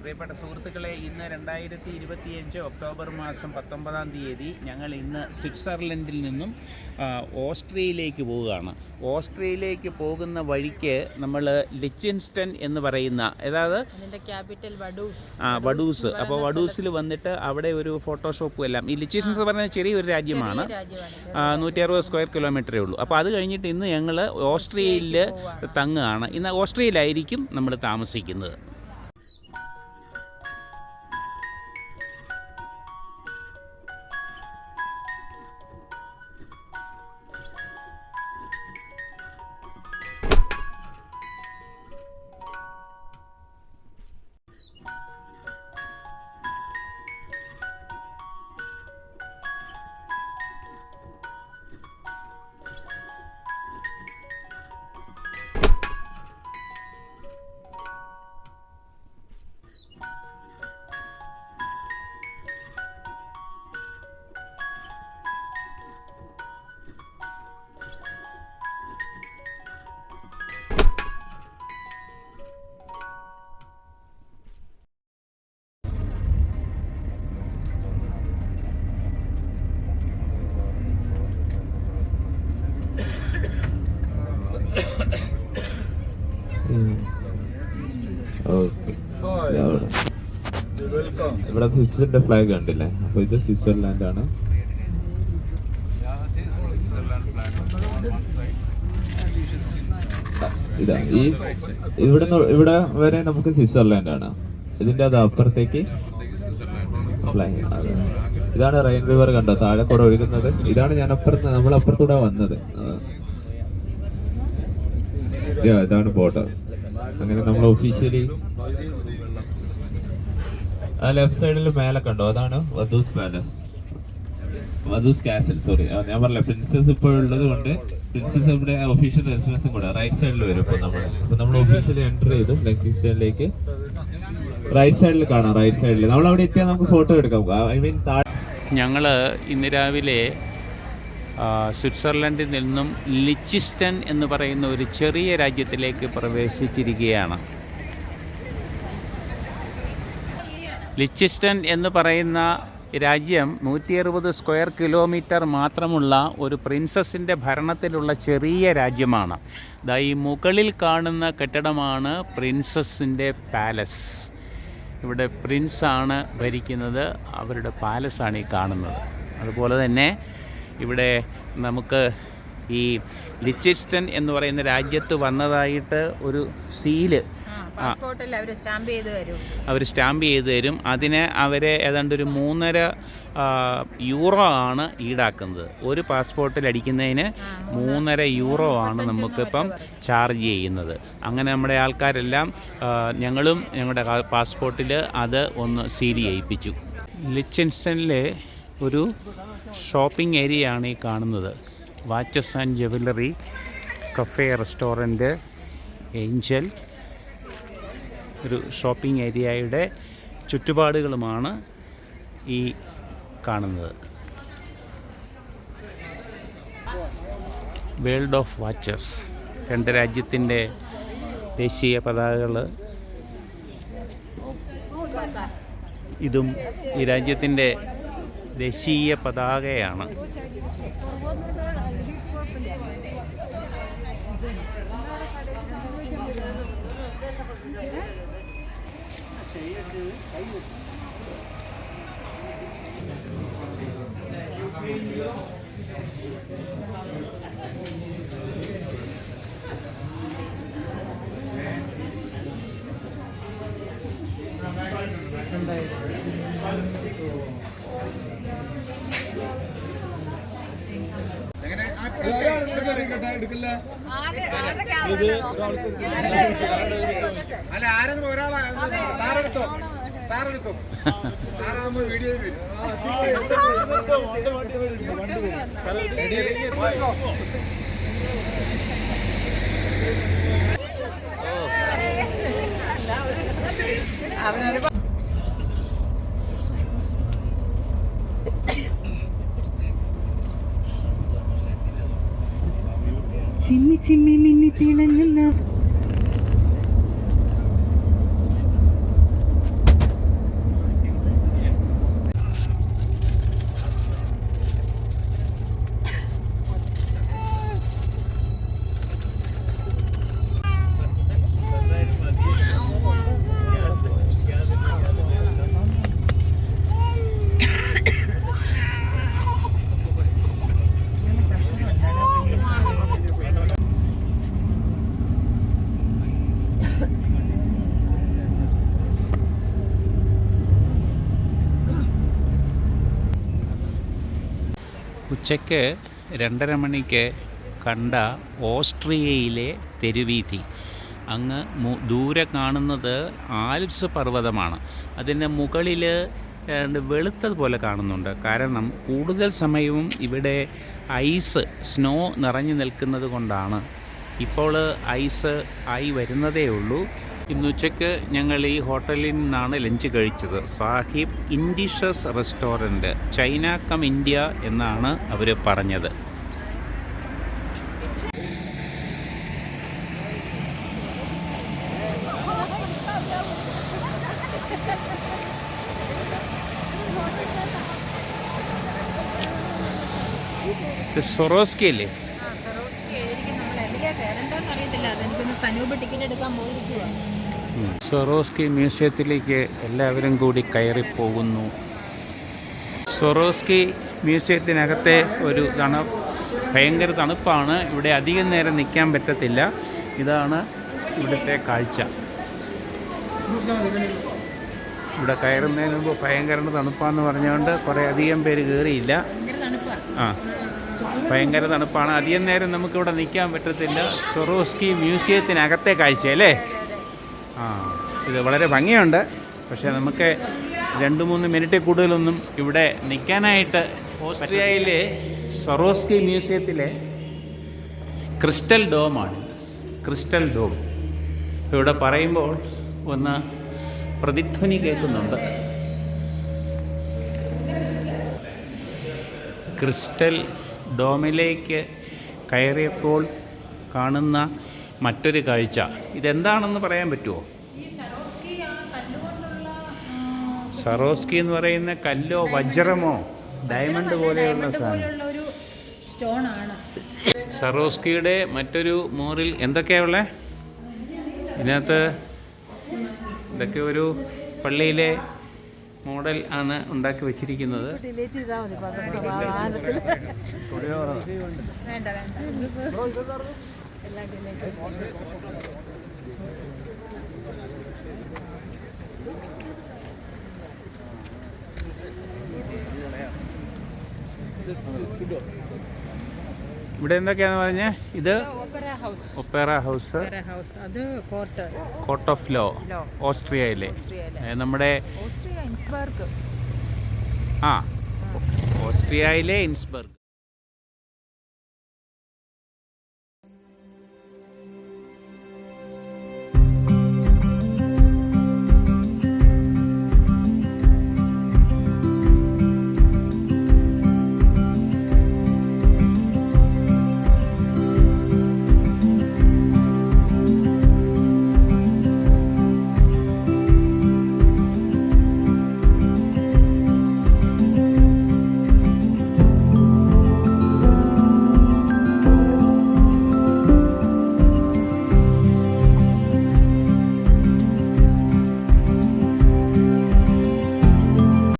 പ്രിയപ്പെട്ട സുഹൃത്തുക്കളെ, ഇന്ന് 2025 ഒക്ടോബർ മാസം 19-ാം തീയതി ഞങ്ങൾ ഇന്ന് സ്വിറ്റ്സർലൻഡിൽ നിന്നും ഓസ്ട്രിയയിലേക്ക് പോവുകയാണ്. ഓസ്ട്രിയയിലേക്ക് പോകുന്ന വഴിക്ക് നമ്മൾ ലിച്ചൻസ്റ്റൺ എന്ന് പറയുന്ന, അതായത് ക്യാപിറ്റൽ വഡൂസ്. അപ്പോൾ വഡൂസിൽ വന്നിട്ട് അവിടെ ഒരു ഫോട്ടോഷോപ്പും എല്ലാം. ഈ ലിച്ചൻസ്റ്റൺ എന്ന് പറയുന്നത് ചെറിയൊരു രാജ്യമാണ്, 160 സ്ക്വയർ കിലോമീറ്ററേ ഉള്ളൂ. അപ്പോൾ അത് കഴിഞ്ഞിട്ട് ഇന്ന് ഞങ്ങൾ ഓസ്ട്രിയയിൽ തങ്ങുകയാണ്. ഇന്ന് ഓസ്ട്രിയയിലായിരിക്കും നമ്മൾ താമസിക്കുന്നത്. ഇവിടെ സ്വിറ്റ്സർലൻഡിന്റെ ഫ്ലാഗ് കണ്ടില്ലേ? അപ്പൊ ഇത് സ്വിറ്റ്സർലാൻഡ് ആണ്. ഇതാ ഇവിടെ വരെ നമുക്ക് സ്വിറ്റ്സർലാൻഡ് ആണ്. ഇതിന്റെ അത് അപ്പുറത്തേക്ക് ഫ്ലാഗ്. ഇതാണ് റൈൻ റിവർ, കണ്ടോ താഴെ കൂടെ ഒഴുകുന്നത്. ഇതാണ് ഞാൻ നമ്മളപ്പുറത്തൂടെ വന്നത്. ഇതാണ് ബോർഡർ. അങ്ങനെ നമ്മൾ ഒഫീഷ്യലി ആ ലെഫ്റ്റ് സൈഡിൽ മേലെ കണ്ടോ, അതാണ് വധൂസ് പാലസ്, വധൂസ് കാസൽ. സോറി, ഞാൻ പറഞ്ഞ പ്രിൻസസ് ഇപ്പോഴുള്ളത് കൊണ്ട് പ്രിൻസസ് ഇവിടെ ഒഫീഷ്യൽ റെസിഡൻസും കൂടെ റൈറ്റ് സൈഡിൽ വരും. ഇപ്പൊ നമ്മൾ ഒഫീഷ്യലി എൻ്റർ ചെയ്തു ലെക്സിംഗ്സ്റ്റണിലേക്ക്. റൈറ്റ് സൈഡിൽ കാണാം, റൈറ്റ് സൈഡിൽ. നമ്മൾ അവിടെ എത്തിയാൽ നമുക്ക് ഫോട്ടോ എടുക്കാം. ഐ മീൻ ഞങ്ങൾ ഇന്ന് രാവിലെ സ്വിറ്റ്സർലൻഡിൽ നിന്നും ലിച്ചൻസ്റ്റൺ എന്ന് പറയുന്ന ഒരു ചെറിയ രാജ്യത്തിലേക്ക് പ്രവേശിച്ചിരിക്കുകയാണ്. ലിച്ചൻസ്റ്റൺ എന്ന് പറയുന്ന രാജ്യം 160 സ്ക്വയർ കിലോമീറ്റർ മാത്രമുള്ള ഒരു പ്രിൻസസിൻ്റെ ഭരണത്തിലുള്ള ചെറിയ രാജ്യമാണ്. ഈ മുകളിൽ കാണുന്ന കെട്ടിടമാണ് പ്രിൻസസിൻ്റെ പാലസ്. ഇവിടെ പ്രിൻസാണ് ഭരിക്കുന്നത്, അവരുടെ പാലസാണ് ഈ കാണുന്നത്. അതുപോലെ തന്നെ ഇവിടെ നമുക്ക് ഈ ലിച്ചൻസ്റ്റൺ എന്ന് പറയുന്ന രാജ്യത്ത് വന്നതായിട്ട് ഒരു സീല് അവർ സ്റ്റാമ്പ് ചെയ്ത് തരും. അതിന് അവർ ഏതാണ്ട് ഒരു 3.5 യൂറോ ആണ് ഈടാക്കുന്നത്. ഒരു പാസ്പോർട്ടിൽ അടിക്കുന്നതിന് 3.5 യൂറോ ആണ് നമുക്കിപ്പം ചാർജ് ചെയ്യുന്നത്. അങ്ങനെ നമ്മുടെ ആൾക്കാരെല്ലാം, ഞങ്ങളും ഞങ്ങളുടെ പാസ്പോർട്ടിൽ അത് ഒന്ന് സീൽ ചെയ്യിപ്പിച്ചു. ലിച്ചൻസ്റ്റണിലെ ഒരു ഷോപ്പിംഗ് ഏരിയയാണ് ഈ കാണുന്നത്. Watches and jewellery, cafe, restaurant, Angel, ഒരു ഷോപ്പിംഗ് ഏരിയയുടെ ചുറ്റുപാടുകളുമാണ് ഈ കാണുന്നത്. വേൾഡ് ഓഫ് വാച്ചസ്, 2 രാജ്യത്തിൻ്റെ ദേശീയ പതാകകൾ. ഇതും ഈ രാജ്യത്തിൻ്റെ ദേശീയ പതാകയാണ്. അല്ല, ആരെങ്കിലും ഒരാളെ സാറെടുത്തോ, സാറാകുമ്പോ വീഡിയോ വരും. ചിമ്മി ചിമ്മി മിന്നി തിളങ്ങുന്ന ഉച്ചയ്ക്ക് 2:30 മണിക്ക് കണ്ട ഓസ്ട്രിയയിലെ തെരുവീഥി. അങ്ങ് ദൂരെ കാണുന്നത് ആൽപ്സ് പർവ്വതമാണ്. അതിൻ്റെ മുകളിൽ വെളുത്തതുപോലെ കാണുന്നുണ്ട്. കാരണം കൂടുതൽ സമയവും ഇവിടെ സ്നോ നിറഞ്ഞു നിൽക്കുന്നത് കൊണ്ടാണ്. ഇപ്പോൾ ഐസ് ആയി വരുന്നതേ ഉള്ളൂ. ഇന്നുച്ചയ്ക്ക് ഞങ്ങൾ ഈ ഹോട്ടലിൽ നിന്നാണ് ലഞ്ച് കഴിച്ചത്. സാഹിബ് ഇൻഡിഷസ് റെസ്റ്റോറൻറ്റ്, ചൈന കം ഇന്ത്യ എന്നാണ് അവർ പറഞ്ഞത്. സൊറോസ്കി അല്ലേ? സൊറോസ്കി മ്യൂസിയത്തിലേക്ക് എല്ലാവരും കൂടി കയറിപ്പോകുന്നു. സൊറോസ്കി മ്യൂസിയത്തിനകത്തെ ഒരു ഭയങ്കര തണുപ്പാണ്. ഇവിടെ അധികം നേരം നിൽക്കാൻ പറ്റത്തില്ല. ഇതാണ് ഇവിടുത്തെ കാഴ്ച. ഇവിടെ കയറുന്നതിന് മുമ്പ് ഭയങ്കര തണുപ്പാന്ന് പറഞ്ഞുകൊണ്ട് കുറേ അധികം പേര് കയറിയില്ല. ഭയങ്കര തണുപ്പാണ്. അധികം നേരം നമുക്കിവിടെ നിൽക്കാൻ പറ്റത്തില്ല. സൊറോസ്കി മ്യൂസിയത്തിനകത്തെ കാഴ്ച അല്ലേ? ഇത് വളരെ ഭംഗിയുണ്ട്. പക്ഷേ നമുക്ക് 2-3 മിനിറ്റിൽ കൂടുതലൊന്നും ഇവിടെ നിൽക്കാനായിട്ട്. ഓസ്ട്രിയയിലെ സൊറോസ്കി മ്യൂസിയത്തിലെ ക്രിസ്റ്റൽ ഡോമാണ്. ക്രിസ്റ്റൽ ഡോം ഇവിടെ പറയുമ്പോൾ ഒന്ന് പ്രതിധ്വനി കേൾക്കുന്നുണ്ട്. ക്രിസ്റ്റൽ ഡോമിലേക്ക് കയറിയപ്പോൾ കാണുന്ന മറ്റൊരു കാഴ്ച ഇതെന്താണെന്ന് പറയാൻ പറ്റുമോ? സറോസ്കി എന്ന് പറയുന്ന കല്ലോ വജ്രമോ ഡയമണ്ട് പോലെയുള്ള സാധനം. സറോസ്കിയുടെ മറ്റൊരു മോറിൽ എന്തൊക്കെയാണുള്ളത്? ഇതിനകത്ത് ഇതൊക്കെ ഒരു പള്ളിയിലെ മോഡൽ ആണ് ഉണ്ടാക്കി വെച്ചിരിക്കുന്നത്. ഇവിടെ എന്തൊക്കെയാന്ന് പറഞ്ഞ ഇത് ഒപ്പേറ ഹൗസ്, അത് കോർട്ട് ഓഫ് ലോ, ഓസ്ട്രിയയിലെ നമ്മുടെ ഓസ്ട്രിയയിലെ ഇൻസ്ബർഗ്.